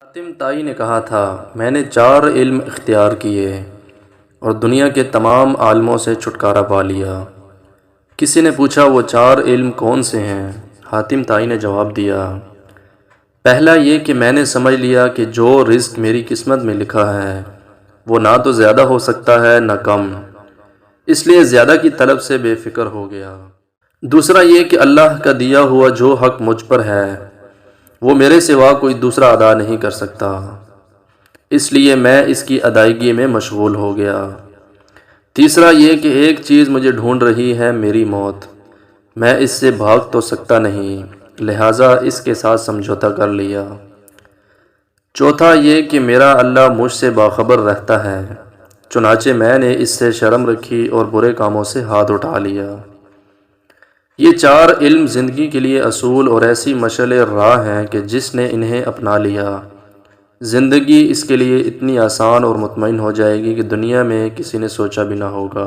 حاتم طائی نے کہا تھا، میں نے 4 علم اختیار کیے اور دنیا کے تمام عالموں سے چھٹکارا پا لیا۔ کسی نے پوچھا وہ 4 علم کون سے ہیں؟ حاتم طائی نے جواب دیا، پہلا یہ کہ میں نے سمجھ لیا کہ جو رزق میری قسمت میں لکھا ہے وہ نہ تو زیادہ ہو سکتا ہے نہ کم، اس لیے زیادہ کی طلب سے بے فکر ہو گیا۔ دوسرا یہ کہ اللہ کا دیا ہوا جو حق مجھ پر ہے وہ میرے سوا کوئی دوسرا ادا نہیں کر سکتا، اس لیے میں اس کی ادائیگی میں مشغول ہو گیا۔ تیسرا یہ کہ ایک چیز مجھے ڈھونڈ رہی ہے، میری موت، میں اس سے بھاگ تو سکتا نہیں، لہٰذا اس کے ساتھ سمجھوتا کر لیا۔ چوتھا یہ کہ میرا اللہ مجھ سے باخبر رہتا ہے، چنانچہ میں نے اس سے شرم رکھی اور برے کاموں سے ہاتھ اٹھا لیا۔ یہ 4 علم زندگی کے لیے اصول اور ایسی مشعل راہ ہیں کہ جس نے انہیں اپنا لیا، زندگی اس کے لیے اتنی آسان اور مطمئن ہو جائے گی کہ دنیا میں کسی نے سوچا بھی نہ ہوگا۔